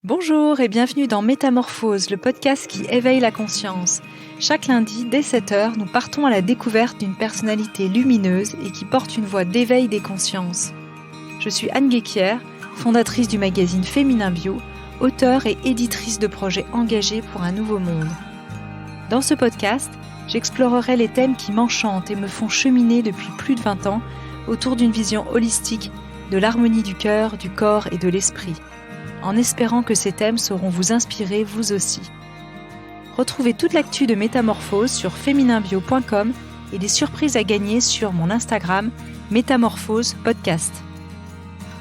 Bonjour et bienvenue dans Métamorphose, le podcast qui éveille la conscience. Chaque lundi, dès 7h, nous partons à la découverte d'une personnalité lumineuse et qui porte une voix d'éveil des consciences. Je suis Anne Guéquière, fondatrice du magazine Féminin Bio, auteure et éditrice de projets engagés pour un nouveau monde. Dans ce podcast, j'explorerai les thèmes qui m'enchantent et me font cheminer depuis plus de 20 ans autour d'une vision holistique de l'harmonie du cœur, du corps et de l'esprit, en espérant que ces thèmes sauront vous inspirer vous aussi. Retrouvez toute l'actu de Métamorphose sur fémininbio.com et des surprises à gagner sur mon Instagram Métamorphose Podcast.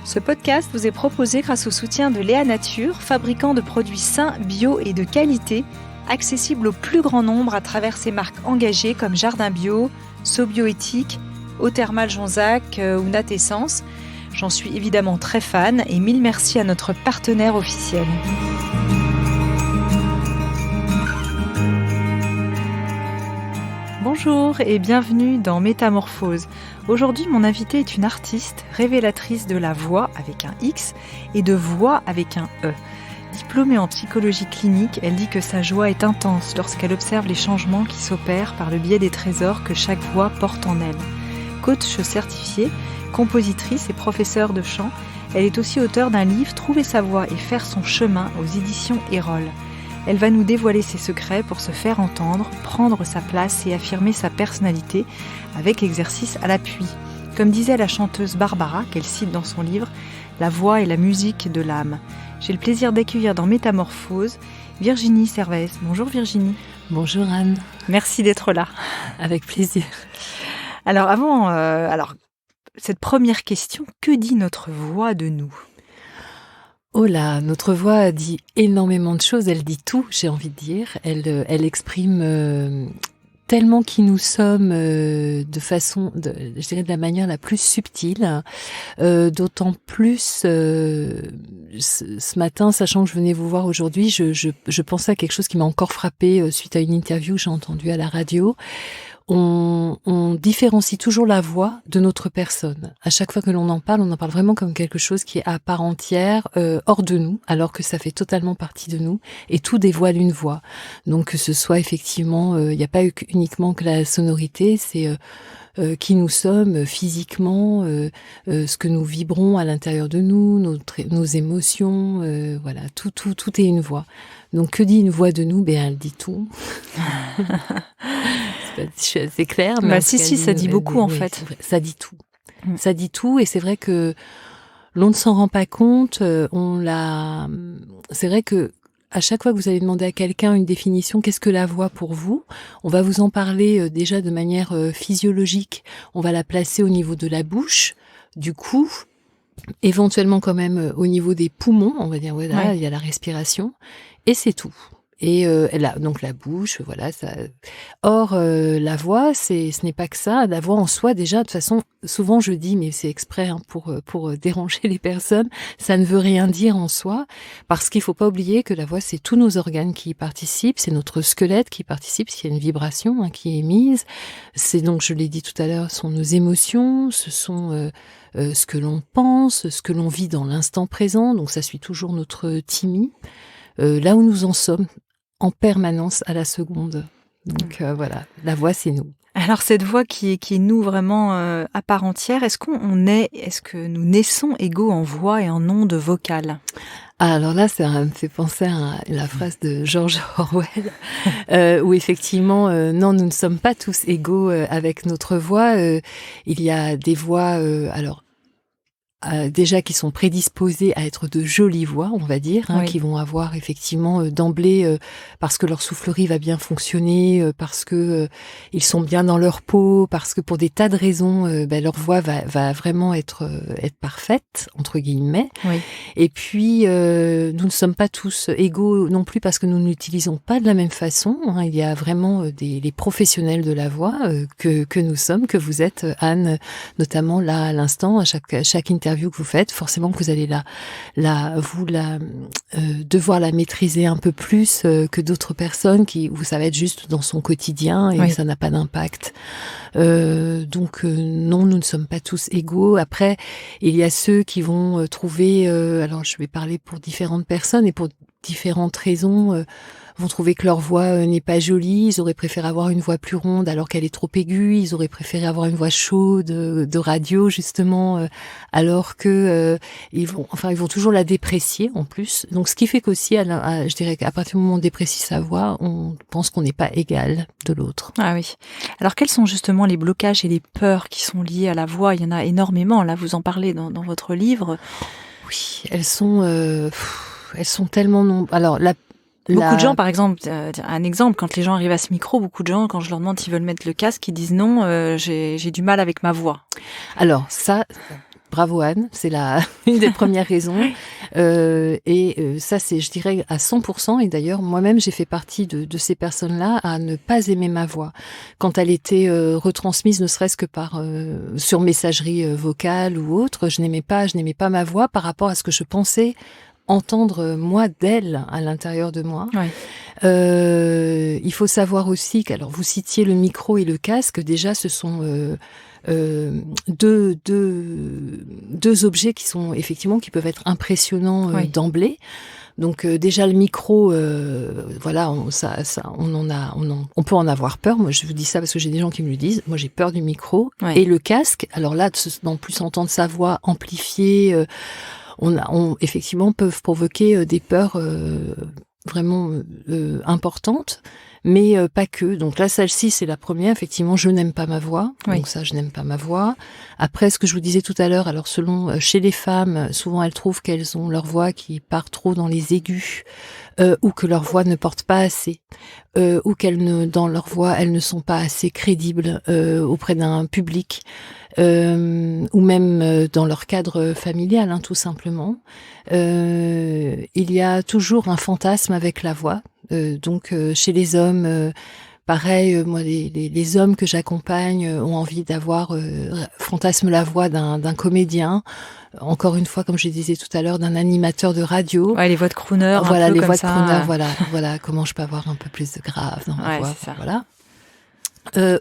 Ce podcast vous est proposé grâce au soutien de Léa Nature, fabricant de produits sains, bio et de qualité, accessibles au plus grand nombre à travers ses marques engagées comme Jardin Bio, Sobioéthique, Eau Thermale Jonzac ou Natessence. J'en suis évidemment très fan et mille merci à notre partenaire officiel. Bonjour et bienvenue dans Métamorphose. Aujourd'hui, mon invitée est une artiste révélatrice de la voix avec un X et de voix avec un E. Diplômée en psychologie clinique, elle dit que sa joie est intense lorsqu'elle observe les changements qui s'opèrent par le biais des trésors que chaque voix porte en elle. Coach certifiée, compositrice et professeure de chant, elle est aussi auteure d'un livre « Trouver sa voix et faire son chemin » aux éditions Erol. Elle va nous dévoiler ses secrets pour se faire entendre, prendre sa place et affirmer sa personnalité avec exercice à l'appui. Comme disait la chanteuse Barbara, qu'elle cite dans son livre, « La voix est la musique de l'âme ». J'ai le plaisir d'accueillir dans Métamorphose Virginie Servaes. Bonjour Virginie. Bonjour Anne. Merci d'être là. Avec plaisir. Alors, cette première question, que dit notre voix de nous ? Oh là, notre voix dit énormément de choses, elle dit tout, j'ai envie de dire. Elle exprime tellement qui nous sommes de façon, je dirais de la manière la plus subtile. D'autant plus, ce matin, sachant que je venais vous voir aujourd'hui, je pensais à quelque chose qui m'a encore frappée suite à une interview que j'ai entendue à la radio. On différencie toujours la voix de notre personne. À chaque fois que l'on en parle vraiment comme quelque chose qui est à part entière, hors de nous, alors que ça fait totalement partie de nous, et tout dévoile une voix. Donc que ce soit effectivement, il n'y a pas uniquement que la sonorité, c'est qui nous sommes physiquement, ce que nous vibrons à l'intérieur de nous, nos émotions, voilà, tout est une voix. Donc que dit une voix de nous ? Elle dit tout. Je suis assez claire. Mais ça dit beaucoup en fait. Vrai, ça dit tout. Ça dit tout et c'est vrai que l'on ne s'en rend pas compte. C'est vrai que à chaque fois que vous allez demander à quelqu'un une définition, qu'est-ce que la voix pour vous ? On va vous en parler déjà de manière physiologique. On va la placer au niveau de la bouche, du cou, éventuellement quand même au niveau des poumons. On va dire voilà, il y a la respiration et c'est tout. Et donc la bouche, voilà. Ça. Or, la voix, ce n'est pas que ça. La voix en soi, déjà, de toute façon, souvent je dis, mais c'est exprès pour déranger les personnes, ça ne veut rien dire en soi, parce qu'il faut pas oublier que la voix, c'est tous nos organes qui y participent, c'est notre squelette qui participe, s'il y a une vibration qui est émise. C'est donc, je l'ai dit tout à l'heure, ce sont nos émotions, ce sont ce que l'on pense, ce que l'on vit dans l'instant présent. Donc ça suit toujours notre timide. Là où nous en sommes en permanence à la seconde. Donc voilà, la voix c'est nous. Alors cette voix qui est nous vraiment à part entière, est-ce que nous naissons égaux en voix et en ondes vocales ? Alors là, ça me fait penser à la phrase de George Orwell, où effectivement, non, nous ne sommes pas tous égaux avec notre voix. Il y a des voix, déjà qui sont prédisposés à être de jolies voix, on va dire, qui vont avoir effectivement d'emblée, parce que leur soufflerie va bien fonctionner, parce que ils sont bien dans leur peau, parce que pour des tas de raisons, leur voix va vraiment être parfaite entre guillemets. Oui. Et puis nous ne sommes pas tous égaux non plus parce que nous n'utilisons pas de la même façon. Il y a vraiment les professionnels de la voix que nous sommes, que vous êtes, Anne, notamment là à l'instant, à chaque interview. interview que vous faites, forcément que vous allez devoir la maîtriser un peu plus que d'autres personnes où ça va être juste dans son quotidien et ça n'a pas d'impact. Donc non, nous ne sommes pas tous égaux. Après, il y a ceux qui vont trouver, alors je vais parler pour différentes personnes et pour différentes raisons, vont trouver que leur voix n'est pas jolie, ils auraient préféré avoir une voix plus ronde alors qu'elle est trop aiguë, ils auraient préféré avoir une voix chaude de radio justement, alors que ils vont toujours la déprécier en plus. Donc ce qui fait qu'aussi, je dirais qu'à partir du moment où on déprécie sa voix, on pense qu'on n'est pas égal de l'autre. Ah oui. Alors quels sont justement les blocages et les peurs qui sont liées à la voix? Il y en a énormément, là vous en parlez dans votre livre. Oui, elles sont tellement nombreuses. Alors beaucoup de gens, par exemple, un exemple, quand les gens arrivent à ce micro, beaucoup de gens, quand je leur demande s'ils veulent mettre le casque, ils disent non, j'ai du mal avec ma voix. Alors ça, bravo Anne, c'est une des premières raisons. Ça, c'est, je dirais, à 100%. Et d'ailleurs, moi-même, j'ai fait partie de ces personnes-là à ne pas aimer ma voix. Quand elle était retransmise, ne serait-ce que sur messagerie vocale ou autre, je n'aimais pas ma voix par rapport à ce que je pensais entendre moi d'elle à l'intérieur de moi. Oui. Il faut savoir aussi alors vous citiez le micro et le casque, déjà ce sont deux objets qui sont effectivement qui peuvent être impressionnants d'emblée. Donc déjà le micro, voilà, on peut en avoir peur. Moi je vous dis ça parce que j'ai des gens qui me le disent. Moi j'ai peur du micro. Et le casque. Alors là, d'en plus entendre sa voix amplifiée. Effectivement peuvent provoquer des peurs vraiment importantes, mais pas que. Donc là, celle-ci, c'est la première. Effectivement, je n'aime pas ma voix. Donc ça, je n'aime pas ma voix. Après, ce que je vous disais tout à l'heure, alors chez les femmes, souvent elles trouvent qu'elles ont leur voix qui part trop dans les aigus, ou que leur voix ne porte pas assez, ou dans leur voix, elles ne sont pas assez crédibles auprès d'un public. Ou même dans leur cadre familial, tout simplement. Il y a toujours un fantasme avec la voix. Donc chez les hommes, pareil, moi les hommes que j'accompagne ont envie fantasment la voix d'un comédien. Encore une fois, comme je disais tout à l'heure, d'un animateur de radio. Ouais, les voix de crooner. Voilà, les voix de crooner. Voilà. Comment je peux avoir un peu plus de grave dans ma voix. Ça. Voilà.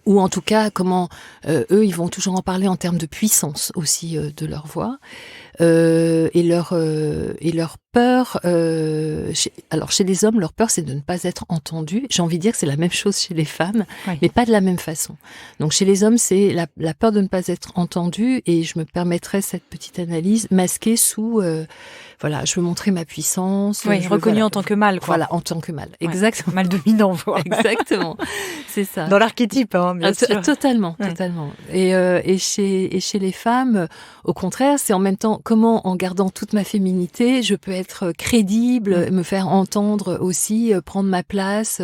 Ou en tout cas, comment eux, ils vont toujours en parler en termes de puissance aussi de leur voix et leur peur. Chez les hommes, leur peur, c'est de ne pas être entendu. J'ai envie de dire que c'est la même chose chez les femmes, mais pas de la même façon. Donc chez les hommes, c'est la peur de ne pas être entendu, et je me permettrai cette petite analyse masquée sous voilà, je veux montrer ma puissance. Reconnu en tant que mâle, quoi. Voilà, en tant que mâle. Exactement. Mâle dominant, voilà. Exactement. C'est ça. Dans l'archétype, bien sûr. Totalement. Et chez les femmes, au contraire, c'est en même temps comment, en gardant toute ma féminité, je peux être crédible, me faire entendre aussi, prendre ma place.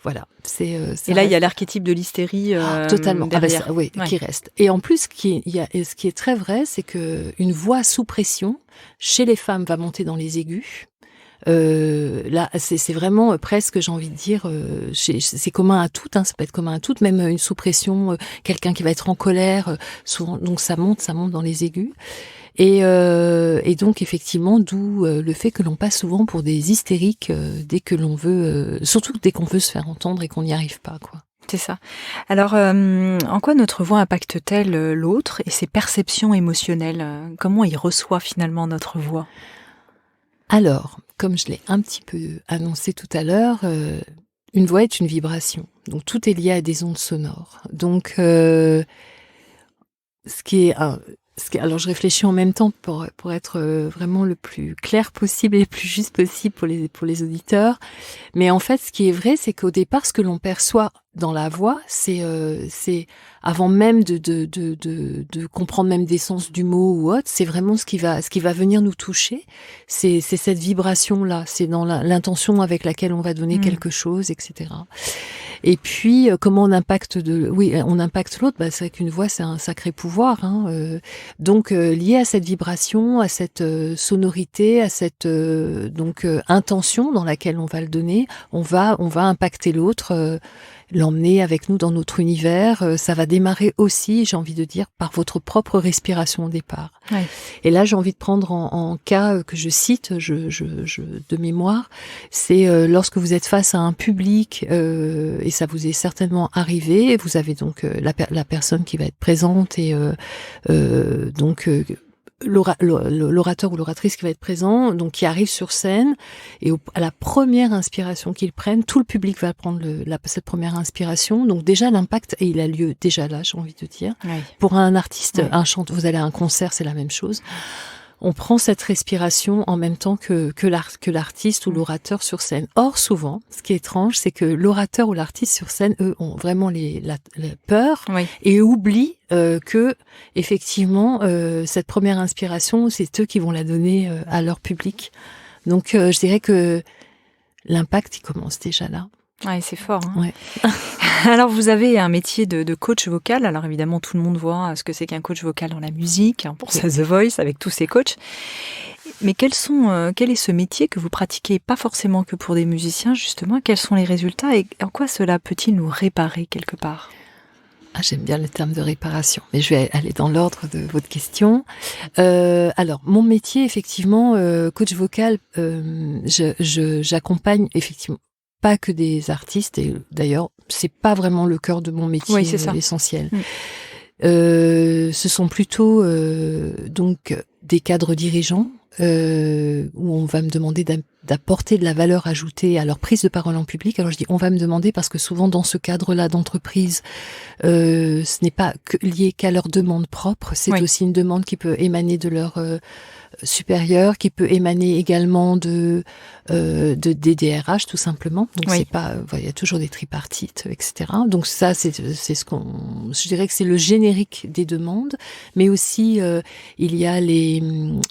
Voilà. Et là, il y a l'archétype de l'hystérie. Totalement. Derrière. Qui reste. Et en plus, ce qui est très vrai, c'est que une voix sous pression, chez les femmes, va monter dans les aigus. Là, c'est vraiment presque, j'ai envie de dire, c'est commun à toutes. Ça peut être commun à toutes, même une sous pression, quelqu'un qui va être en colère. Souvent, donc ça monte dans les aigus. Et donc effectivement, d'où le fait que l'on passe souvent pour des hystériques dès que l'on veut, surtout dès qu'on veut se faire entendre et qu'on n'y arrive pas, quoi. C'est ça. Alors, en quoi notre voix impacte-t-elle l'autre et ses perceptions émotionnelles? Comment il reçoit finalement notre voix? Alors, comme je l'ai un petit peu annoncé tout à l'heure, une voix est une vibration. Donc tout est lié à des ondes sonores. Donc alors je réfléchis en même temps pour être vraiment le plus clair possible et le plus juste possible pour les auditeurs. Mais en fait, ce qui est vrai, c'est qu'au départ, ce que l'on perçoit dans la voix, c'est avant même de comprendre même des sens du mot ou autre, c'est vraiment ce qui va venir nous toucher. C'est cette vibration là, c'est dans l'intention avec laquelle on va donner quelque chose, etc. Et puis comment on impacte l'autre. C'est vrai qu'une voix, c'est un sacré pouvoir. Donc lié à cette vibration, à cette sonorité, à cette intention dans laquelle on va le donner, on va impacter l'autre. l'emmener avec nous dans notre univers. Ça va démarrer aussi, j'ai envie de dire, par votre propre respiration au départ. Ouais. Et là, j'ai envie de prendre en cas que je cite, de mémoire, c'est lorsque vous êtes face à un public, et ça vous est certainement arrivé, vous avez donc la personne qui va être présente et l'orateur ou l'oratrice qui va être présent, donc qui arrive sur scène, et à la première inspiration qu'ils prennent, tout le public va prendre cette première inspiration. Donc déjà l'impact, et il a lieu déjà là, j'ai envie de dire. Ouais. Pour un artiste, Ouais. un chanteur, vous allez à un concert, c'est la même chose. On prend cette respiration en même temps que l'artiste ou l'orateur sur scène. Or, souvent, ce qui est étrange, c'est que l'orateur ou l'artiste sur scène, eux, ont vraiment la peur Oui. et oublient que, effectivement, cette première inspiration, c'est eux qui vont la donner à leur public. Donc, je dirais que l'impact, il commence déjà là. Ouais, c'est fort. Hein. Ouais. Alors, vous avez un métier de coach vocal. Alors, évidemment, tout le monde voit ce que c'est qu'un coach vocal dans la musique. On pense à The Voice avec tous ces coachs. Mais quel est ce métier que vous pratiquez, pas forcément que pour des musiciens, justement? Quels sont les résultats et en quoi cela peut-il nous réparer quelque part? Ah, j'aime bien le terme de réparation, mais je vais aller dans l'ordre de votre question. Alors, mon métier, effectivement, coach vocal, j'accompagne effectivement pas que des artistes, et d'ailleurs, c'est pas vraiment le cœur de mon métier, Oui, c'est ça. essentiel. Mm. Ce sont plutôt donc des cadres dirigeants où on va me demander d'apporter de la valeur ajoutée à leur prise de parole en public. Alors je dis on va me demander parce que souvent dans ce cadre-là d'entreprise, ce n'est pas lié qu'à leur demande propre, c'est aussi une demande qui peut émaner de leur supérieur, qui peut émaner également des DRH tout simplement. Donc c'est pas, il y a toujours des tripartites, etc. Donc ça c'est je dirais que c'est le générique des demandes, mais aussi il y a les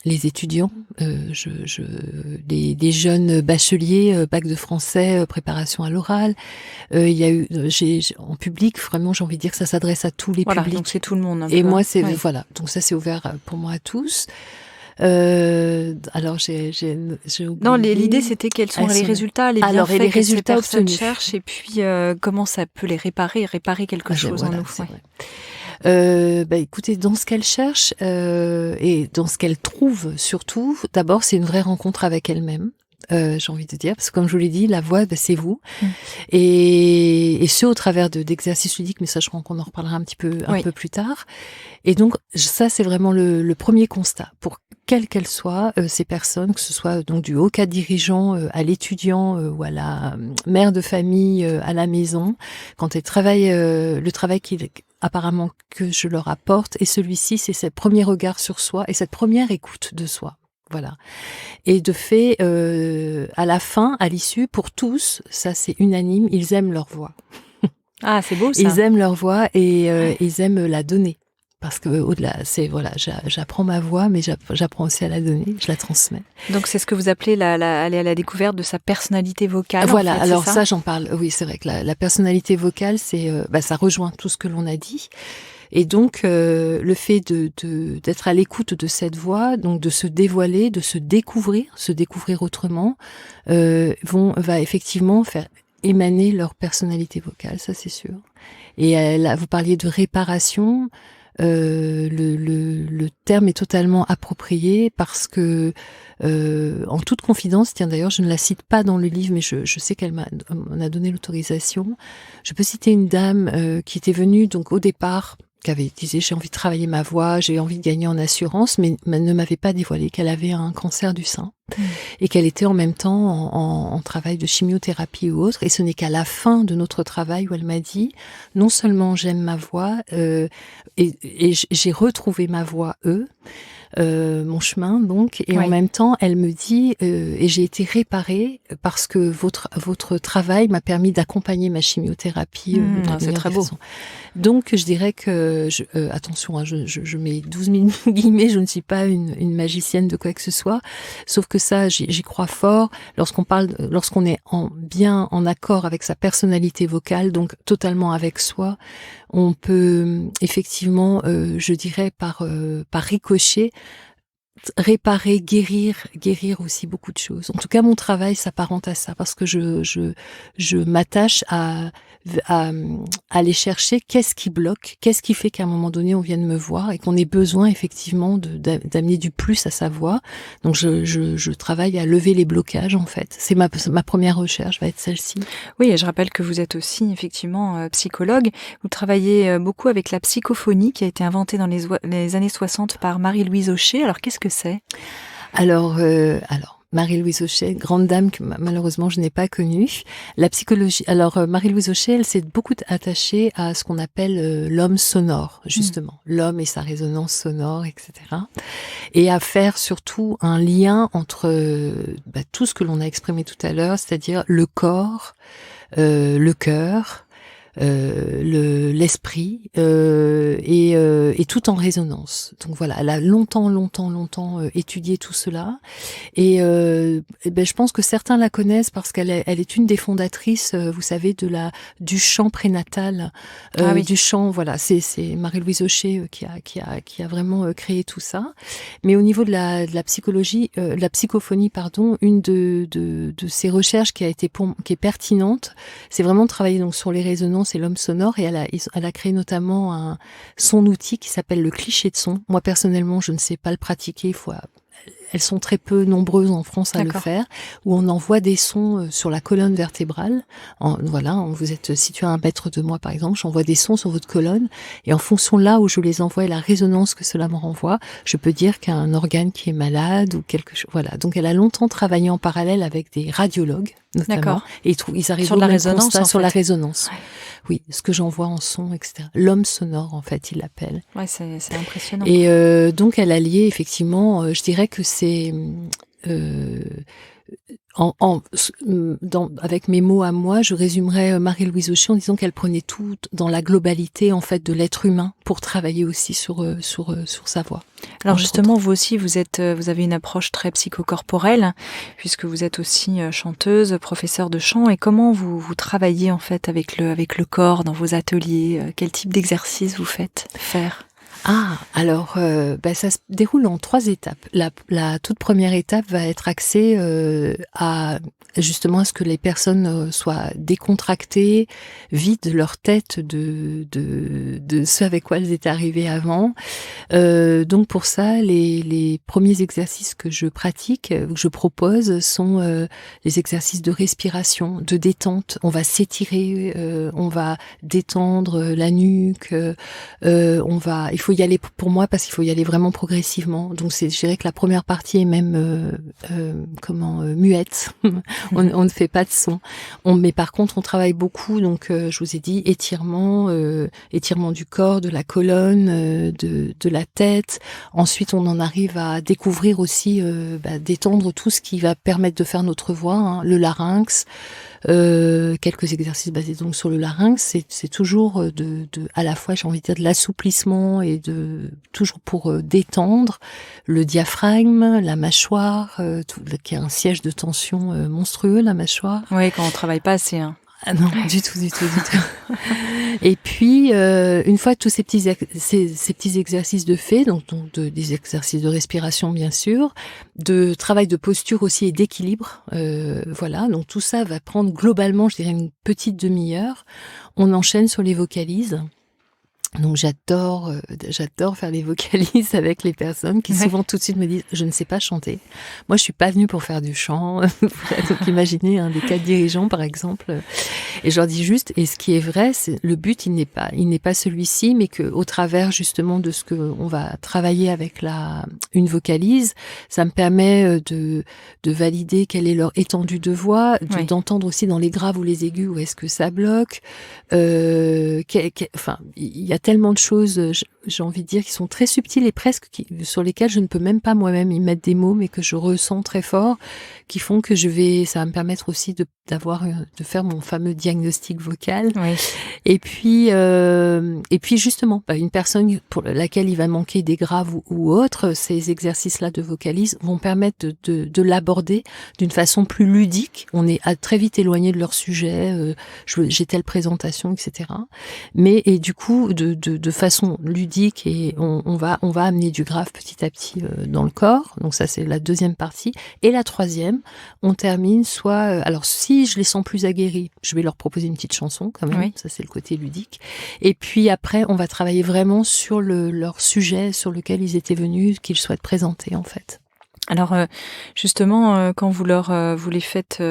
étudiants, des jeunes bacheliers, bac de français, préparation à l'oral. Il y a eu, en public, vraiment, j'ai envie de dire que ça s'adresse à tous les publics. Donc c'est tout le monde. Et moi, c'est voilà. Donc ça, c'est ouvert pour moi à tous. Alors j'ai oublié. Non, l'idée c'était quels sont les résultats, les bienfaits les résultats que ces personnes obtenus cherchent, et puis comment ça peut les réparer quelque chose en nous. Écoutez, dans ce qu'elle cherche et dans ce qu'elle trouve surtout, d'abord c'est une vraie rencontre avec elle-même. J'ai envie de dire, parce que comme je vous l'ai dit, la voix, c'est vous. Et ce, au travers d'exercices ludiques, mais ça, je crois qu'on en reparlera un peu plus tard. Et donc, ça, c'est vraiment le premier constat. Pour quelles qu'elles soient, ces personnes, que ce soit donc du haut cadre dirigeant à l'étudiant ou à la mère de famille à la maison, quand elles travaillent, le travail apparemment que je leur apporte, et celui-ci, c'est ce premier regard sur soi et cette première écoute de soi. Voilà. Et de fait, à la fin, à l'issue, pour tous, ça c'est unanime, ils aiment leur voix. Ah, c'est beau ça. Ils aiment leur voix et ils aiment la donner. Parce que au-delà, j'apprends ma voix, mais j'apprends aussi à la donner, je la transmets. Donc c'est ce que vous appelez aller à la découverte de sa personnalité vocale. Voilà, en fait, alors c'est ça j'en parle. Oui, c'est vrai que la personnalité vocale, c'est ça rejoint tout ce que l'on a dit. Et donc le fait d'être à l'écoute de cette voix, donc de se dévoiler, de se découvrir autrement, va effectivement faire émaner leur personnalité vocale, ça c'est sûr. Et là, vous parliez de réparation. Le terme est totalement approprié parce que, en toute confidence, tiens d'ailleurs, je ne la cite pas dans le livre, mais je sais qu'elle m'en a donné l'autorisation. Je peux citer une dame qui était venue donc au départ, qui disait j'ai envie de travailler ma voix, j'ai envie de gagner en assurance, mais ne m'avait pas dévoilé qu'elle avait un cancer du sein et qu'elle était en même temps en travail de chimiothérapie ou autre. Et ce n'est qu'à la fin de notre travail où elle m'a dit non seulement j'aime ma voix et j'ai retrouvé ma voix mon chemin donc, et en même temps elle me dit et j'ai été réparée parce que votre travail m'a permis d'accompagner ma chimiothérapie c'est très beau. Donc je dirais que attention, je mets 12 000 guillemets, je ne suis pas une magicienne de quoi que ce soit, sauf que ça j'y crois fort lorsqu'on est bien en accord avec sa personnalité vocale, donc totalement avec soi, on peut effectivement je dirais par ricochet réparer, guérir aussi beaucoup de choses. En tout cas, mon travail s'apparente à ça parce que je m'attache à aller chercher qu'est-ce qui bloque, qu'est-ce qui fait qu'à un moment donné on vienne me voir et qu'on ait besoin effectivement d'amener du plus à sa voix. Donc je travaille à lever les blocages en fait. C'est ma première recherche va être celle-ci. Oui, et je rappelle que vous êtes aussi effectivement psychologue. Vous travaillez beaucoup avec la psychophonie qui a été inventée dans les années 60 par Marie-Louise Hochet. Alors qu'est-ce que c'est ? Alors Marie-Louise Hochet, grande dame que malheureusement je n'ai pas connue. La psychologie. Alors Marie-Louise Hochet, elle s'est beaucoup attachée à ce qu'on appelle l'homme sonore, justement, l'homme et sa résonance sonore, etc. Et à faire surtout un lien entre tout ce que l'on a exprimé tout à l'heure, c'est-à-dire le corps, le cœur. L'esprit et tout en résonance. Donc voilà, elle a longtemps étudié tout cela et je pense que certains la connaissent parce qu'elle est une des fondatrices, vous savez, du chant prénatal, du chant. Voilà, c'est Marie-Louise Hochet qui a vraiment créé tout ça. Mais au niveau de la psychologie, la psychophonie, pardon, une de ses recherches qui est pertinente, c'est vraiment de travailler donc sur les résonances et l'homme sonore, et elle a créé notamment son outil qui s'appelle le cliché de son. Moi personnellement, je ne sais pas le pratiquer. Elles sont très peu nombreuses en France à le faire, où on envoie des sons sur la colonne vertébrale. Vous êtes situé à 1 mètre de moi, par exemple, j'envoie des sons sur votre colonne, et en fonction là où je les envoie et la résonance que cela me renvoie, je peux dire qu'il y a un organe qui est malade ou quelque chose. Voilà. Donc elle a longtemps travaillé en parallèle avec des radiologues, notamment, et ils arrivent sur la résonance, sur la résonance. Ouais. Oui, ce que j'envoie en son, etc. L'homme sonore, en fait, il l'appelle. Ouais, c'est impressionnant. Et donc, elle a lié, effectivement, je dirais que c'est... avec mes mots à moi, je résumerais Marie-Louise Hochet en disant qu'elle prenait tout dans la globalité, en fait, de l'être humain pour travailler aussi sur sa voix. Alors justement, vous aussi, vous avez une approche très psychocorporelle, puisque vous êtes aussi chanteuse, professeure de chant. Et comment vous travaillez en fait avec le corps dans vos ateliers ? Quel type d'exercice vous faites faire ? Alors, ça se déroule en 3 étapes. La toute première étape va être axée à justement à ce que les personnes soient décontractées, vident leur tête de ce avec quoi elles étaient arrivées avant. Donc pour ça, les premiers exercices que je pratique, que je propose, sont les exercices de respiration, de détente. On va s'étirer, on va détendre la nuque, il faut y aller pour moi parce qu'il faut y aller vraiment progressivement. Donc je dirais que la première partie est même muette. On ne fait pas de son. Mais par contre, on travaille beaucoup. Donc je vous ai dit étirement du corps, de la colonne, de la tête. Ensuite, on en arrive à découvrir aussi détendre tout ce qui va permettre de faire notre voix, le larynx. Quelques exercices basés donc sur le larynx, c'est toujours à la fois, j'ai envie de dire, de l'assouplissement et toujours pour détendre le diaphragme, la mâchoire, qui est un siège de tension monstrueux, la mâchoire. Oui, quand on travaille pas assez. Ah non, du tout. Et puis, une fois tous ces petits exercices de fait, donc des exercices de respiration bien sûr, de travail de posture aussi et d'équilibre, voilà. Donc tout ça va prendre globalement, je dirais, une petite demi-heure. On enchaîne sur les vocalises. Donc j'adore faire les vocalises avec les personnes qui souvent tout de suite me disent je ne sais pas chanter. Moi je suis pas venue pour faire du chant. Donc imaginez des 4 dirigeants par exemple. Et je leur dis juste, et ce qui est vrai, c'est le but il n'est pas celui-ci, mais que au travers justement de ce que on va travailler avec une vocalise, ça me permet de valider quelle est leur étendue de voix, d'entendre aussi dans les graves ou les aigus où est-ce que ça bloque. Enfin il y a tellement de choses, j'ai envie de dire, qui sont très subtiles et presque sur lesquelles je ne peux même pas moi-même y mettre des mots, mais que je ressens très fort, qui font que ça va me permettre aussi de faire mon fameux diaphragme diagnostic vocal. Oui. Et puis justement, une personne pour laquelle il va manquer des graves ou autres, ces exercices-là de vocalise vont permettre de l'aborder d'une façon plus ludique. On est très vite éloigné de leur sujet. J'ai telle présentation, etc. Mais et du coup, de façon ludique, et on va amener du grave petit à petit dans le corps. Donc ça, c'est la deuxième partie. Et la troisième, on termine soit... alors, si je les sens plus aguerris, je vais leur proposer une petite chanson quand même. Oui. Ça, c'est le côté ludique. Et puis après, on va travailler vraiment sur leur sujet sur lequel ils étaient venus, qu'ils souhaitent présenter, en fait. Alors justement, quand vous les faites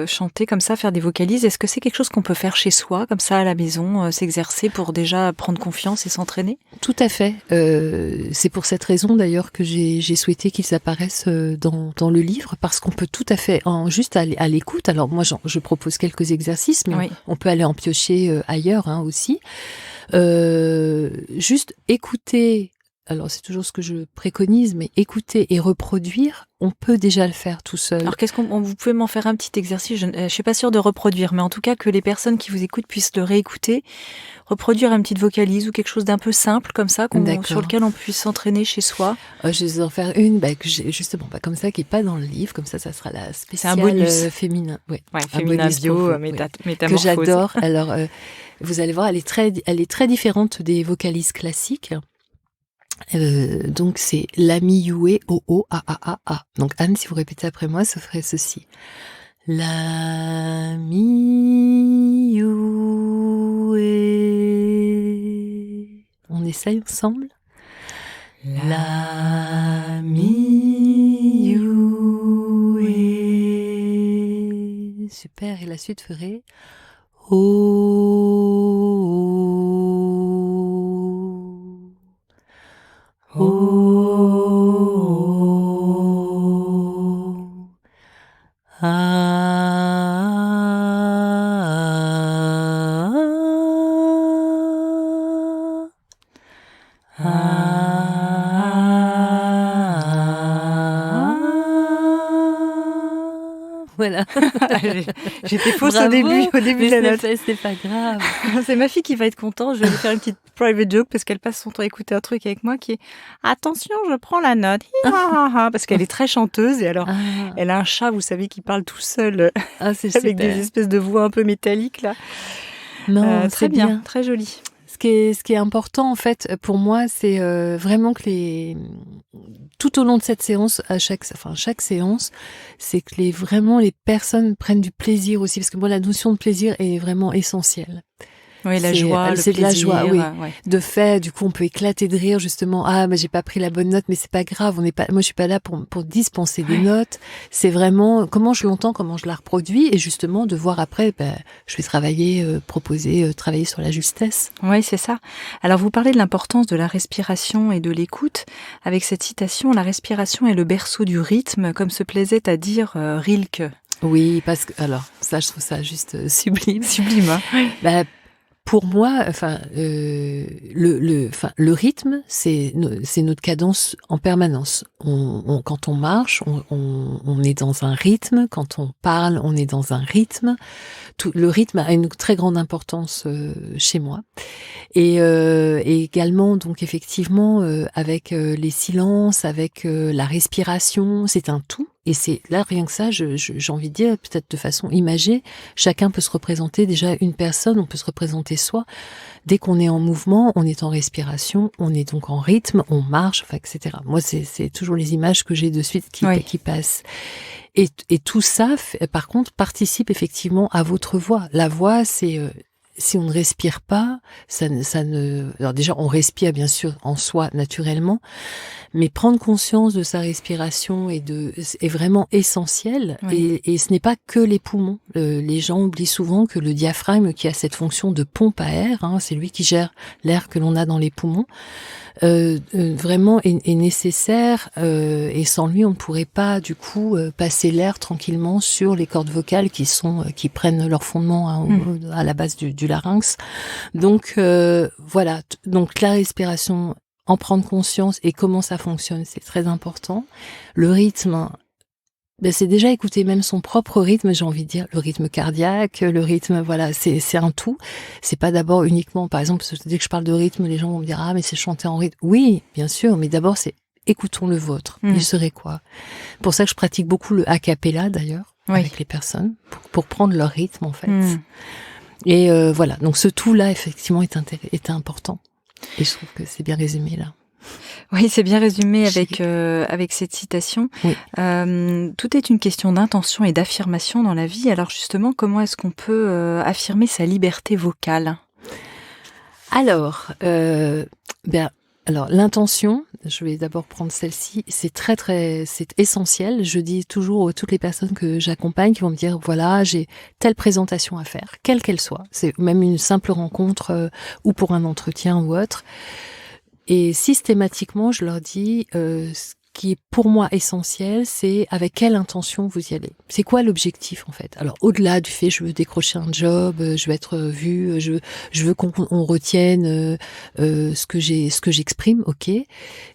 chanter comme ça, faire des vocalises, est-ce que c'est quelque chose qu'on peut faire chez soi, comme ça à la maison, s'exercer pour déjà prendre confiance et s'entraîner ? Tout à fait. C'est pour cette raison d'ailleurs que j'ai souhaité qu'ils apparaissent dans le livre, parce qu'on peut tout à fait, juste à l'écoute. Alors moi, je propose quelques exercices, mais oui. On peut aller en piocher ailleurs aussi. Juste écouter. Alors, c'est toujours ce que je préconise, mais écouter et reproduire, on peut déjà le faire tout seul. Alors, vous pouvez m'en faire un petit exercice? Je suis pas sûre de reproduire, mais en tout cas, que les personnes qui vous écoutent puissent le réécouter, reproduire une petite vocalise ou quelque chose d'un peu simple, comme ça, sur lequel on puisse s'entraîner chez soi. Je vais en faire une, justement, comme ça, qui est pas dans le livre, comme ça sera la spéciale. C'est un bonus. Féminin. Ouais, féminin bio, métamorphose. Que j'adore. Alors, vous allez voir, elle est très différente des vocalises classiques. Donc c'est la mi yue o o a a a a. Donc Anne, si vous répétez après moi, ça ferait ceci. La mi yue. On essaye ensemble. La mi yue. Super. Et la suite ferait o. Voilà. J'étais fausse au début de la note. C'est pas grave. C'est ma fille qui va être contente. Je vais lui faire une petite private joke parce qu'elle passe son temps à écouter un truc avec moi qui est « Attention, je prends la note. » Parce qu'elle est très chanteuse et alors elle a un chat, vous savez, qui parle tout seul avec super. Des espèces de voix un peu métalliques là. Non, très bien, très joli. Ce qui est important en fait pour moi, c'est vraiment que tout au long de cette séance, chaque séance, c'est que vraiment les personnes prennent du plaisir aussi, parce que moi la notion de plaisir est vraiment essentielle. Oui, la joie, c'est le plaisir. De la joie, oui. Ouais. De fait, du coup, on peut éclater de rire, justement. Ah, mais j'ai pas pris la bonne note, mais c'est pas grave. Moi, je suis pas là pour dispenser des notes. C'est vraiment comment je l'entends, comment je la reproduis, et justement de voir après. Je vais travailler sur la justesse. Oui, c'est ça. Alors, vous parlez de l'importance de la respiration et de l'écoute. Avec cette citation, la respiration est le berceau du rythme, comme se plaisait à dire Rilke. Oui, parce que alors ça, je trouve ça juste sublime. Sublime, hein. Pour moi, le rythme, c'est notre cadence en permanence. Quand on marche, on est dans un rythme. Quand on parle, on est dans un rythme. Le rythme a une très grande importance chez moi. Et également, donc effectivement, avec les silences, avec la respiration, c'est un tout. Et c'est là, rien que ça, j'ai envie de dire, peut-être de façon imagée, chacun peut se représenter déjà une personne, on peut se représenter soi. Dès qu'on est en mouvement, on est en respiration, on est donc en rythme, on marche, etc. Moi, c'est toujours les images que j'ai de suite qui passent. Et tout ça, par contre, participe effectivement à votre voix. La voix, c'est... si on ne respire pas, alors déjà, on respire bien sûr en soi naturellement, mais prendre conscience de sa respiration est vraiment essentiel. Oui. Et ce n'est pas que les poumons. Les gens oublient souvent que le diaphragme, qui a cette fonction de pompe à air, c'est lui qui gère l'air que l'on a dans les poumons, vraiment est nécessaire, et sans lui on ne pourrait pas du coup passer l'air tranquillement sur les cordes vocales qui prennent leur fondement à la base du larynx. Donc voilà, donc la respiration, en prendre conscience et comment ça fonctionne, c'est très important. Le rythme, c'est déjà écouter même son propre rythme, j'ai envie de dire, le rythme cardiaque, le rythme, voilà, c'est un tout. C'est pas d'abord uniquement, par exemple, dès que je parle de rythme, les gens vont me dire, ah, mais c'est chanter en rythme. Oui, bien sûr, mais d'abord, c'est écoutons le vôtre. Il serait quoi? Pour ça que je pratique beaucoup le a cappella, d'ailleurs, avec les personnes, pour prendre leur rythme, en fait. Et voilà, donc ce tout-là, effectivement, est important. Et je trouve que c'est bien résumé, là. Oui, c'est bien résumé avec cette citation. Oui. Tout est une question d'intention et d'affirmation dans la vie. Alors justement, comment est-ce qu'on peut affirmer sa liberté vocale? Alors, l'intention, je vais d'abord prendre celle-ci, c'est c'est essentiel. Je dis toujours à toutes les personnes que j'accompagne qui vont me dire, voilà, j'ai telle présentation à faire, quelle qu'elle soit. C'est même une simple rencontre ou pour un entretien ou autre. Et systématiquement, je leur dis, ce qui est pour moi essentiel, c'est avec quelle intention vous y allez. C'est quoi l'objectif en fait? Alors au-delà du fait, je veux décrocher un job, je veux être vue, je veux qu'on retienne ce que j'exprime, ok.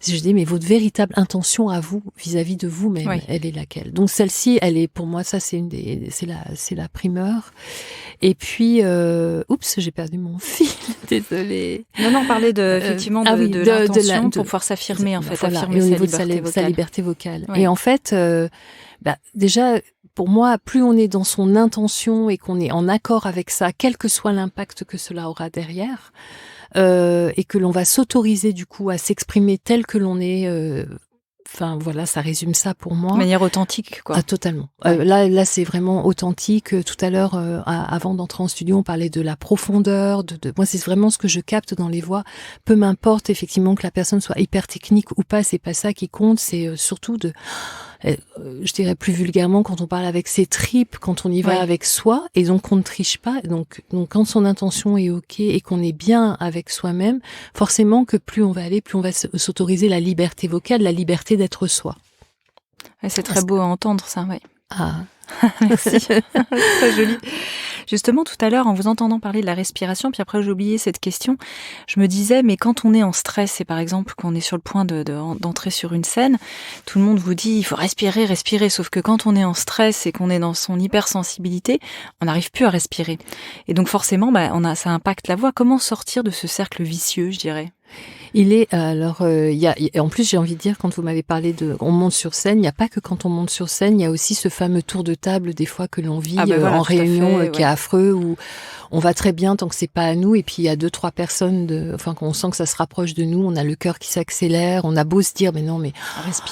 Je dis mais votre véritable intention à vous vis-à-vis de vous-même, elle est laquelle? Donc celle-ci, elle est pour moi, ça c'est c'est la primeur. Et puis, j'ai perdu mon fil, désolée. Non, on parlait effectivement de l'intention pour pouvoir s'affirmer, en fait, voilà, affirmer sa liberté vocale. Et en fait, déjà, pour moi, plus on est dans son intention et qu'on est en accord avec ça, quel que soit l'impact que cela aura derrière, et que l'on va s'autoriser du coup à s'exprimer tel que l'on est. Enfin voilà, ça résume ça pour moi. De manière authentique, quoi. Ah, totalement. Là, c'est vraiment authentique. Tout à l'heure, avant d'entrer en studio, on parlait de la profondeur. Moi, c'est vraiment ce que je capte dans les voix. Peu m'importe effectivement que la personne soit hyper technique ou pas, c'est pas ça qui compte. C'est surtout je dirais plus vulgairement, quand on parle avec ses tripes, quand on y va avec soi, et donc qu'on ne triche pas. Donc quand son intention est ok et qu'on est bien avec soi-même, forcément que plus on va aller, plus on va s'autoriser la liberté vocale, la liberté d'être soi. C'est très beau à entendre ça, oui. Ah, merci, très joli. Justement, tout à l'heure, en vous entendant parler de la respiration, puis après j'ai oublié cette question, je me disais, mais quand on est en stress, et par exemple qu'on est sur le point d'entrer sur une scène, tout le monde vous dit, il faut respirer, sauf que quand on est en stress et qu'on est dans son hypersensibilité, on n'arrive plus à respirer. Et donc forcément, ça impacte la voix. Comment sortir de ce cercle vicieux, je dirais ? Il est alors en plus j'ai envie de dire, quand vous m'avez parlé on monte sur scène, il n'y a pas que quand on monte sur scène, il y a aussi ce fameux tour de table des fois que l'on vit en réunion qui est affreux, où on va très bien tant que c'est pas à nous, et puis il y a 2-3 personnes qu'on sent que ça se rapproche de nous, on a le cœur qui s'accélère, on a beau se dire mais non, mais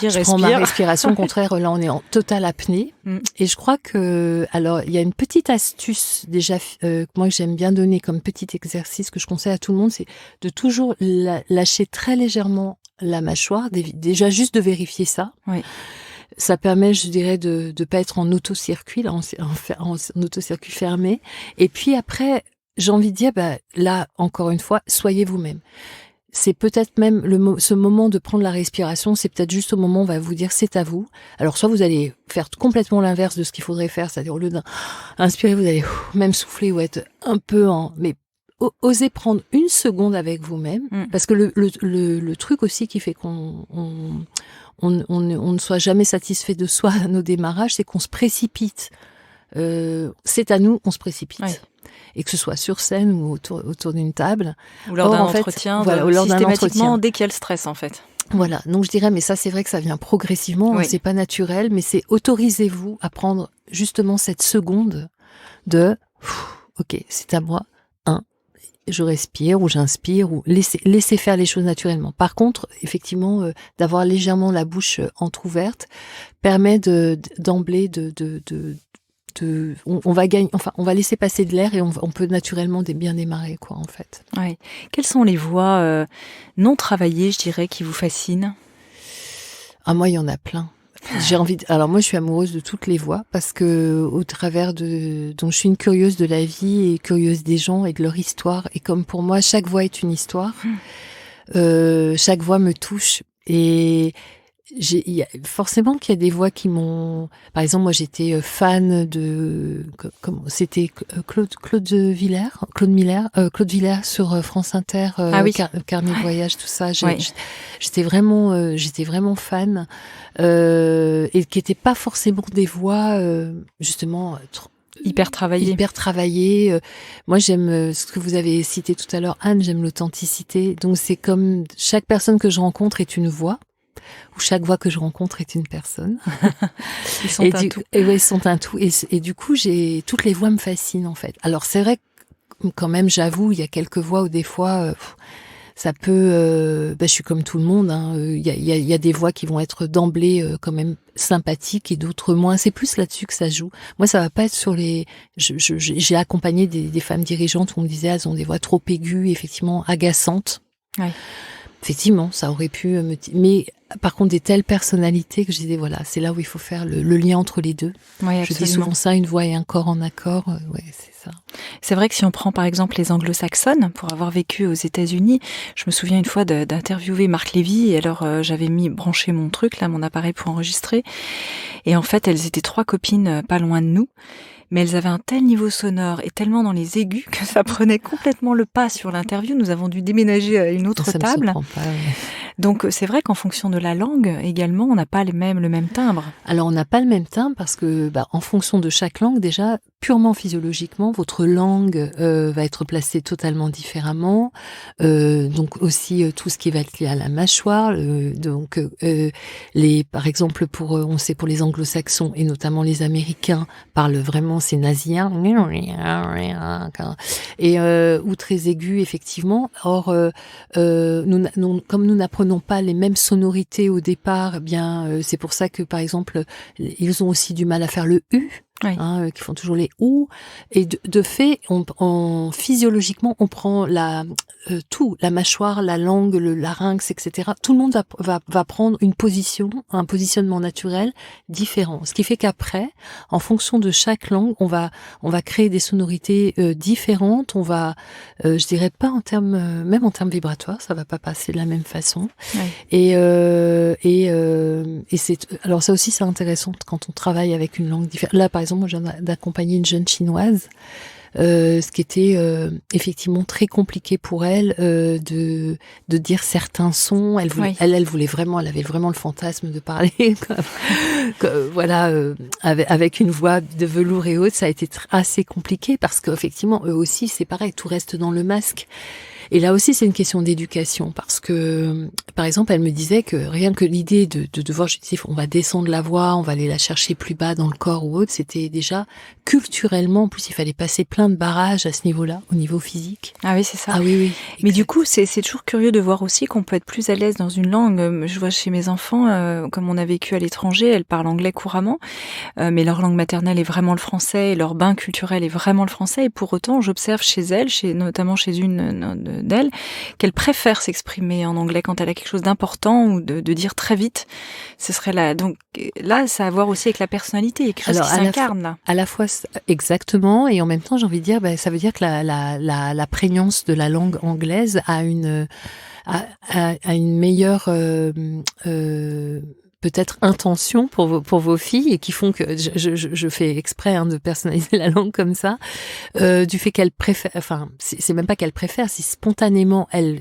je prends ma respiration, au contraire là on est en totale apnée. Et je crois que alors il y a une petite astuce déjà moi que j'aime bien donner comme petit exercice que je conseille à tout le monde, c'est de toujours lâcher très légèrement la mâchoire, déjà juste de vérifier ça. Oui. Ça permet, je dirais, de pas être en autocircuit, là, en autocircuit fermé. Et puis après, j'ai envie de dire, là, encore une fois, soyez vous-même. C'est peut-être même ce moment de prendre la respiration, c'est peut-être juste au moment où on va vous dire c'est à vous. Alors soit vous allez faire complètement l'inverse de ce qu'il faudrait faire, c'est-à-dire au lieu d'inspirer, vous allez même souffler ou être un peu mais osez prendre une seconde avec vous-même, parce que le truc aussi qui fait qu'on ne soit jamais satisfait de soi à nos démarrages, c'est qu'on se précipite. C'est à nous, on se précipite. Oui. Et que ce soit sur scène ou autour d'une table. Ou lors d'un entretien, systématiquement, dès qu'il y a le stress, en fait. Voilà, donc je dirais, mais ça c'est vrai que ça vient progressivement, c'est pas naturel, mais c'est autorisez-vous à prendre justement cette seconde de ok, c'est à moi, je respire ou j'inspire, ou laisser faire les choses naturellement. Par contre, effectivement, d'avoir légèrement la bouche entrouverte permet d'emblée on va gagner, enfin, on va laisser passer de l'air et on peut naturellement bien démarrer, quoi, en fait. Oui. Quelles sont les voix non travaillées, je dirais, qui vous fascinent ? Ah, moi, il y en a plein. Alors moi, je suis amoureuse de toutes les voix parce que au travers donc je suis une curieuse de la vie et curieuse des gens et de leur histoire. Et comme pour moi, chaque voix est une histoire, chaque voix me touche. Et forcément qu'il y a des voix qui m'ont. Par exemple, moi, j'étais fan de. C'était Claude Villers sur France Inter, Carnet de voyage, tout ça. J'étais vraiment fan, et qui n'étaient pas forcément des voix justement. Hyper travaillé. Moi, j'aime ce que vous avez cité tout à l'heure, Anne, j'aime l'authenticité. Donc, c'est comme chaque personne que je rencontre est une voix, ou chaque voix que je rencontre est une personne. Ils sont un tout. Ils sont un tout. Et du coup, toutes les voix me fascinent, en fait. Alors, c'est vrai que, quand même, j'avoue, il y a quelques voix où des fois, ça peut... je suis comme tout le monde. Il y a des voix qui vont être d'emblée quand même sympathiques et d'autres moins. C'est plus là-dessus que ça joue. Moi, ça va pas être sur les... J'ai accompagné des femmes dirigeantes où on me disait elles ont des voix trop aiguës, effectivement agaçantes. Ouais. Effectivement, ça aurait pu me... Mais par contre, des telles personnalités que je disais, voilà, c'est là où il faut faire le lien entre les deux. Ouais, je dis souvent ça, une voix et un corps en accord. Ouais, c'est ça. C'est vrai que si on prend par exemple les anglo-saxonnes, pour avoir vécu aux États-Unis, je me souviens une fois d'interviewer Marc Lévy, et alors j'avais branché mon truc, là, mon appareil pour enregistrer, et en fait, elles étaient 3 copines pas loin de nous, mais elles avaient un tel niveau sonore et tellement dans les aigus que ça prenait complètement le pas sur l'interview. Nous avons dû déménager à une autre table. Me surprend pas, ouais. Donc c'est vrai qu'en fonction de la langue également, on n'a pas le même timbre. Alors on n'a pas le même timbre parce que en fonction de chaque langue, déjà purement physiologiquement, votre langue va être placée totalement différemment. Donc aussi tout ce qui va être lié à la mâchoire. Par exemple on sait pour les anglo-saxons et notamment les Américains parlent vraiment ces nasillants et ou très aigus effectivement. Or comme nous n'apprenons pas les mêmes sonorités au départ, c'est pour ça que par exemple ils ont aussi du mal à faire le U. Oui. Qui font toujours les ou, et de fait, physiologiquement, on prend la mâchoire, la langue, le larynx, etc. Tout le monde va prendre un positionnement naturel différent. Ce qui fait qu'après, en fonction de chaque langue, on va créer des sonorités différentes. On va, je dirais pas même en termes vibratoires, ça va pas passer de la même façon. Oui. Et alors ça aussi c'est intéressant quand on travaille avec une langue différente. Là par exemple, moi, je viens d'accompagner une jeune chinoise, ce qui était effectivement très compliqué pour elle de dire certains sons. Elle voulait, elle voulait vraiment, elle avait vraiment le fantasme de parler, avec une voix de velours et haute. Ça a été assez compliqué parce qu'effectivement, eux aussi, c'est pareil, tout reste dans le masque. Et là aussi, c'est une question d'éducation parce que, par exemple, elle me disait que rien que l'idée de devoir, je disais, on va descendre la voix, on va aller la chercher plus bas dans le corps ou autre, c'était déjà culturellement, en plus, il fallait passer plein de barrages à ce niveau-là, au niveau physique. Ah oui, c'est ça. Ah oui, oui. Mais du coup, c'est toujours curieux de voir aussi qu'on peut être plus à l'aise dans une langue. Je vois chez mes enfants, comme on a vécu à l'étranger, elles parlent anglais couramment, mais leur langue maternelle est vraiment le français, et leur bain culturel est vraiment le français, et pour autant, j'observe chez elles, notamment chez une d'elles, qu'elle préfère s'exprimer en anglais quand elle a quelque chose d'important ou de dire très vite. Ce serait là. Donc là, ça a à voir aussi avec la personnalité. Il y a quelque chose qui s'incarne là. À la fois, exactement, et en même temps, j'ai envie de dire, ça veut dire que la prégnance de la langue anglaise a une meilleure peut-être intention pour vos filles, et qui font que je fais exprès de personnaliser la langue comme ça, du fait qu'elle préfère, enfin c'est même pas qu'elle préfère, si spontanément elle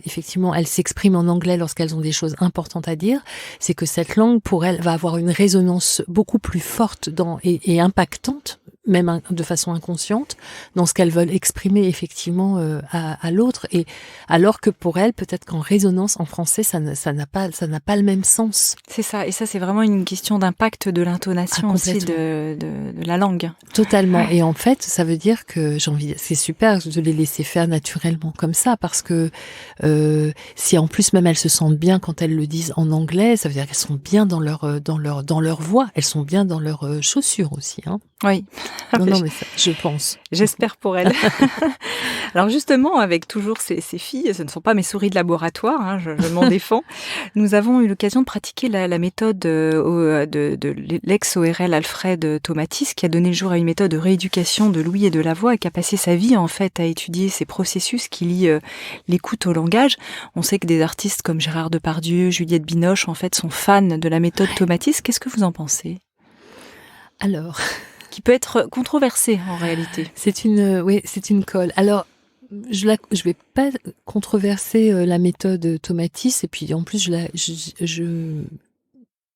s'exprime en anglais lorsqu'elles ont des choses importantes à dire, c'est que cette langue pour elle va avoir une résonance beaucoup plus forte et impactante, même de façon inconsciente, dans ce qu'elles veulent exprimer effectivement à l'autre, et alors que pour elles, peut-être qu'en résonance en français, ça n'a pas le même sens. C'est ça, et ça c'est vraiment une question d'impact de l'intonation aussi de la langue. Totalement. Ouais. Et en fait, ça veut dire que c'est super de les laisser faire naturellement comme ça, parce que si en plus même elles se sentent bien quand elles le disent en anglais, ça veut dire qu'elles sont bien dans leur voix, elles sont bien dans leurs chaussures aussi. Oui. Non, mais ça, je pense. J'espère pour elle. Alors justement, avec toujours ces filles, ce ne sont pas mes souris de laboratoire, hein, je m'en défends. Nous avons eu l'occasion de pratiquer la méthode de l'ex-ORL Alfred Tomatis, qui a donné le jour à une méthode de rééducation de l'ouïe et de la voix et qui a passé sa vie en fait à étudier ces processus qui lient l'écoute au langage. On sait que des artistes comme Gérard Depardieu, Juliette Binoche en fait sont fans de la méthode Tomatis. Qu'est-ce que vous en pensez? Alors, qui peut être controversée en réalité. c'est une colle. Alors, je vais pas controverser la méthode Tomatis, et puis en plus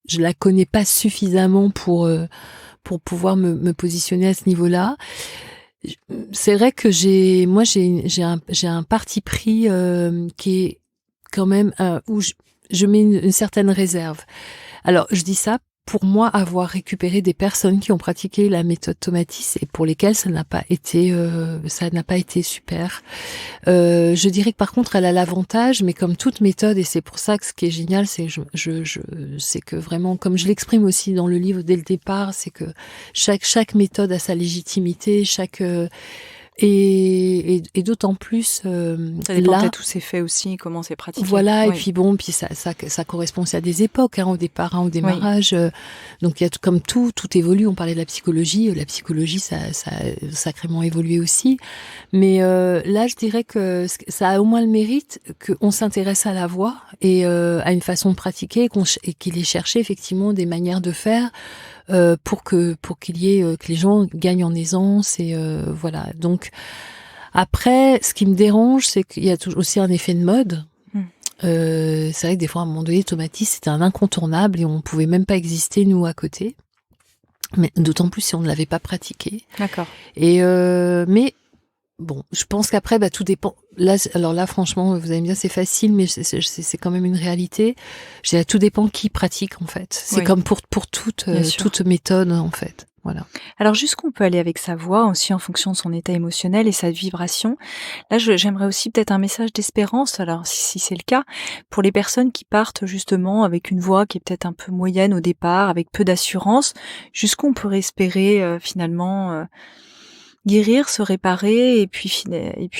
je la connais pas suffisamment pour pouvoir me positionner à ce niveau-là. C'est vrai que j'ai un parti pris qui est quand même où je mets une certaine réserve. Alors, je dis ça pour moi avoir récupéré des personnes qui ont pratiqué la méthode Tomatis et pour lesquelles ça n'a pas été super. Je dirais que par contre elle a l'avantage, mais comme toute méthode, et c'est pour ça que ce qui est génial, c'est c'est que vraiment, comme je l'exprime aussi dans le livre dès le départ, c'est que chaque méthode a sa légitimité, et d'autant plus ça dépend peut-être où c'est fait aussi, comment c'est pratiqué. Voilà, oui. Et puis bon, puis ça correspond aussi à des époques, hein, au départ, hein, au démarrage. Oui. Donc il y a comme tout évolue. On parlait de la psychologie ça a sacrément évolué aussi. Mais là, je dirais que ça a au moins le mérite qu'on s'intéresse à la voix et à une façon de pratiquer et qu'il ait cherché effectivement des manières de faire. Pour qu'il y ait que les gens gagnent en aisance et voilà. Donc après, ce qui me dérange, c'est qu'il y a toujours aussi un effet de mode. C'est vrai que des fois, à un moment donné, Tomatis c'était un incontournable et on pouvait même pas exister nous à côté. Mais d'autant plus si on ne l'avait pas pratiqué. D'accord. Et mais bon, je pense qu'après, tout dépend. Alors là, franchement, vous allez me dire, c'est facile, mais c'est quand même une réalité. Je dirais, tout dépend qui pratique, en fait. C'est comme pour toute méthode, en fait. Voilà. Alors, jusqu'où on peut aller avec sa voix, aussi en fonction de son état émotionnel et sa vibration. Là, j'aimerais aussi peut-être un message d'espérance, alors si c'est le cas, pour les personnes qui partent justement avec une voix qui est peut-être un peu moyenne au départ, avec peu d'assurance. Jusqu'où on pourrait espérer finalement guérir, se réparer et puis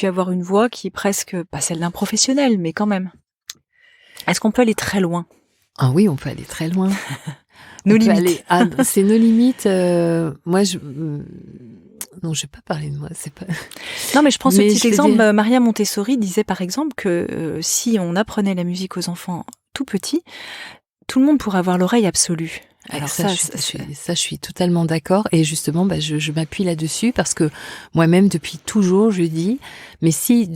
avoir une voix qui est presque pas celle d'un professionnel, mais quand même. Est-ce qu'on peut aller très loin? Ah oui, on peut aller très loin. Nos limites. C'est nos limites. Moi, non, je vais pas parler de moi. C'est pas. Non, mais je prends ce petit exemple. Maria Montessori disait par exemple que si on apprenait la musique aux enfants tout petits, tout le monde pourrait avoir l'oreille absolue. Alors ça, je suis totalement d'accord. Et justement, je m'appuie là-dessus parce que moi-même, depuis toujours, je dis, mais si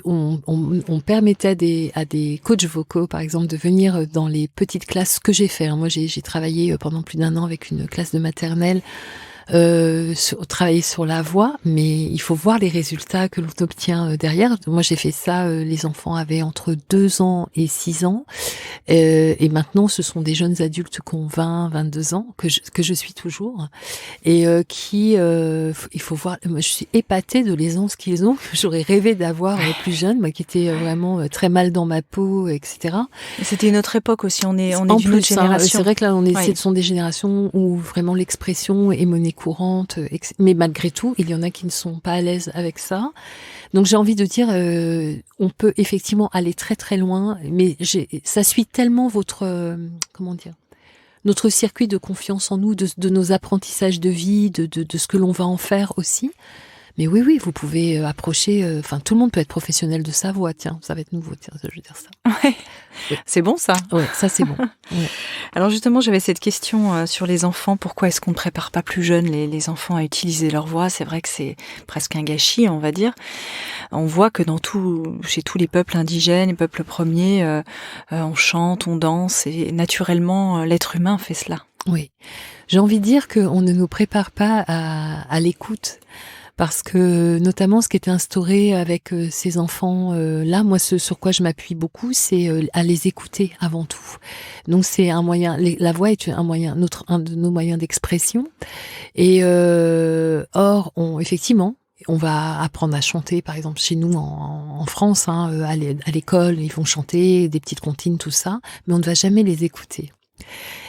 on permettait à des coachs vocaux, par exemple, de venir dans les petites classes que j'ai fait. Hein. Moi, j'ai travaillé pendant plus d'1 an avec une classe de maternelle. Travailler sur la voix, mais il faut voir les résultats que l'on obtient derrière. Moi, j'ai fait ça, les enfants avaient entre 2 ans et 6 ans, et maintenant, ce sont des jeunes adultes qui ont 20, 22 ans, que je suis toujours, et il faut voir, moi, je suis épatée de l'aisance qu'ils ont, que j'aurais rêvé d'avoir plus jeune, moi qui étais vraiment très mal dans ma peau, etc. C'était une autre époque aussi, on est d'une autre génération. C'est vrai que là, ce sont des générations où vraiment l'expression est monnaie courante, mais malgré tout, il y en a qui ne sont pas à l'aise avec ça. Donc j'ai envie de dire, on peut effectivement aller très très loin, mais ça suit tellement notre circuit de confiance en nous, de nos apprentissages de vie, de ce que l'on va en faire aussi. Mais oui, vous pouvez approcher. Tout le monde peut être professionnel de sa voix. Tiens, ça va être nouveau. Tiens, je vais dire ça. Ouais. Oui. C'est bon ça. Ouais, ça c'est bon. Ouais. Alors justement, j'avais cette question sur les enfants. Pourquoi est-ce qu'on ne prépare pas plus jeunes les enfants à utiliser leur voix? C'est vrai que c'est presque un gâchis, on va dire. On voit que chez tous les peuples indigènes, les peuples premiers, on chante, on danse, et naturellement, l'être humain fait cela. Oui. J'ai envie de dire qu'on ne nous prépare pas à l'écoute. Parce que notamment ce qui était instauré avec ces enfants là, moi ce sur quoi je m'appuie beaucoup, c'est à les écouter avant tout. Donc c'est un moyen, la voix est un de nos moyens d'expression. Et effectivement, on va apprendre à chanter, par exemple chez nous en France, hein, à l'école, ils vont chanter des petites comptines, tout ça, mais on ne va jamais les écouter.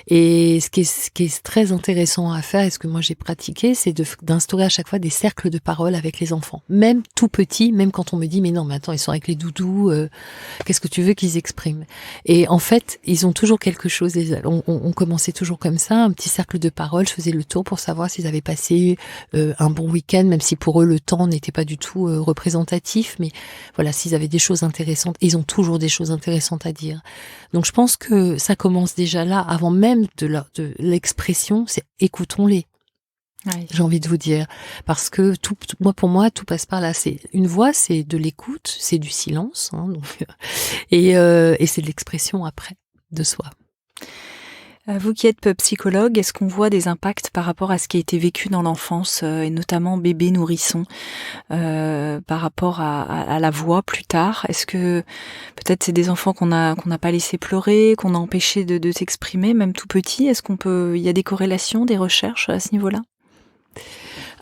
Et ce qui est très intéressant à faire, et ce que moi j'ai pratiqué, c'est d'instaurer à chaque fois des cercles de parole avec les enfants. Même tout petits, même quand on me dit, mais non, mais attends, ils sont avec les doudous, qu'est-ce que tu veux qu'ils expriment? Et en fait, ils ont toujours quelque chose. On commençait toujours comme ça, un petit cercle de parole. Je faisais le tour pour savoir s'ils avaient passé un bon week-end, même si pour eux le temps n'était pas du tout représentatif. Mais voilà, s'ils avaient des choses intéressantes, ils ont toujours des choses intéressantes à dire. Donc je pense que ça commence déjà là, avant même de l'expression, c'est écoutons-les. Oui. J'ai envie de vous dire, parce que pour moi, tout passe par là. C'est une voix, c'est de l'écoute, c'est du silence, hein, donc, et c'est de l'expression après de soi. Vous qui êtes psychologue, est-ce qu'on voit des impacts par rapport à ce qui a été vécu dans l'enfance, et notamment bébé nourrisson, par rapport à la voix plus tard? Est-ce que peut-être c'est des enfants qu'on n'a pas laissé pleurer, qu'on a empêché de s'exprimer, même tout petit? Il y a des corrélations, des recherches à ce niveau-là?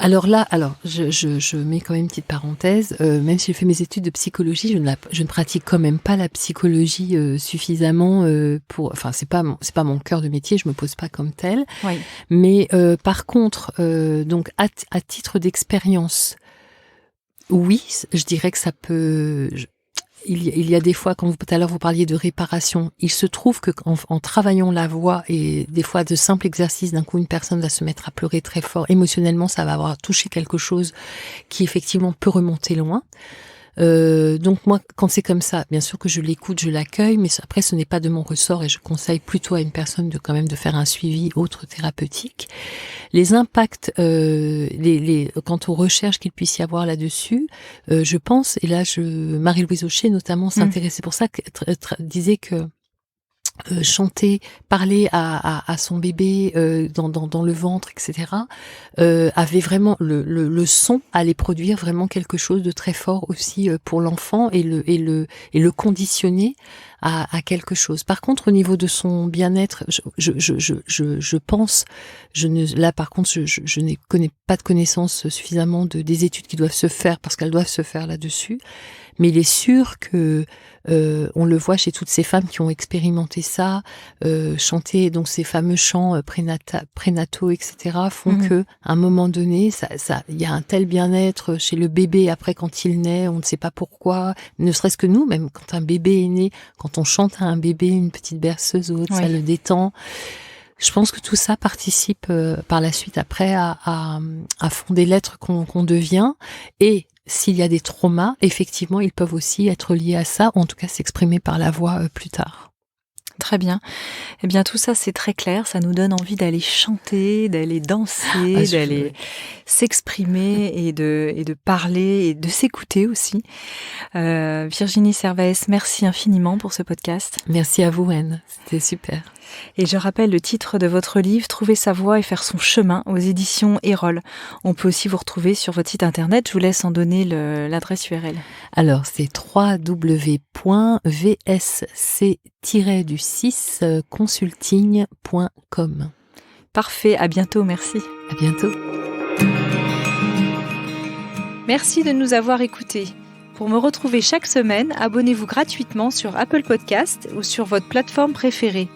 Alors là, je mets quand même une petite parenthèse. Même si j'ai fait mes études de psychologie, je ne pratique quand même pas la psychologie suffisamment pour. Enfin, c'est pas mon cœur de métier. Je me pose pas comme tel. Oui. Mais par contre, donc à titre d'expérience, oui, je dirais que ça peut. Il y a des fois, quand tout à l'heure vous parliez de réparation, il se trouve que en travaillant la voix et des fois de simples exercices, d'un coup une personne va se mettre à pleurer très fort. Émotionnellement, ça va avoir touché quelque chose qui effectivement peut remonter loin. Donc moi, quand c'est comme ça, bien sûr que je l'écoute, je l'accueille, mais après ce n'est pas de mon ressort et je conseille plutôt à une personne de faire un suivi autre thérapeutique. Les impacts, quant aux recherches qu'il puisse y avoir là-dessus, je pense, et là Marie-Louise Aucher notamment s'intéressait pour ça, disait que chanter, parler à son bébé dans le ventre, etc. Avait vraiment le son allait produire vraiment quelque chose de très fort aussi pour l'enfant et le conditionner à quelque chose. Par contre, au niveau de son bien-être, je pense, là par contre, je ne connais pas de connaissances suffisamment des études qui doivent se faire parce qu'elles doivent se faire là-dessus. Mais il est sûr que on le voit chez toutes ces femmes qui ont expérimenté ça, chanter donc ces fameux chants prénataux, etc. font que à un moment donné, il y a un tel bien-être chez le bébé après quand il naît, on ne sait pas pourquoi, ne serait-ce que nous, même quand un bébé est né, quand on chante à un bébé une petite berceuse ou autre, ça le détend. Je pense que tout ça participe par la suite après à fonder l'être qu'on devient. Et s'il y a des traumas, effectivement, ils peuvent aussi être liés à ça, ou en tout cas s'exprimer par la voix plus tard. Très bien. Eh bien, tout ça, c'est très clair. Ça nous donne envie d'aller chanter, d'aller danser, d'aller s'exprimer et de parler et de s'écouter aussi. Virginie Servaes, merci infiniment pour ce podcast. Merci à vous, Anne. C'était super. Et je rappelle le titre de votre livre, Trouver sa voie et faire son chemin, aux éditions Erol. On peut aussi vous retrouver sur votre site internet. Je vous laisse en donner l'adresse URL. Alors, c'est www.vs-consulting.com. Parfait, à bientôt, merci. À bientôt. Merci de nous avoir écoutés. Pour me retrouver chaque semaine, abonnez-vous gratuitement sur Apple Podcast ou sur votre plateforme préférée.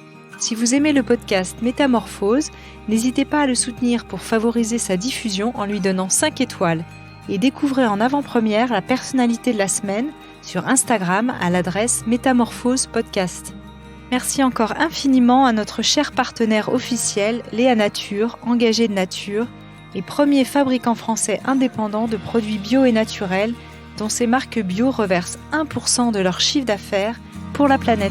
Si vous aimez le podcast Métamorphose, n'hésitez pas à le soutenir pour favoriser sa diffusion en lui donnant 5 étoiles. Et découvrez en avant-première la personnalité de la semaine sur Instagram à l'adresse Métamorphose Podcast. Merci encore infiniment à notre cher partenaire officiel, Léa Nature, engagé de nature, et premier fabricant français indépendant de produits bio et naturels, dont ces marques bio reversent 1% de leur chiffre d'affaires pour la planète.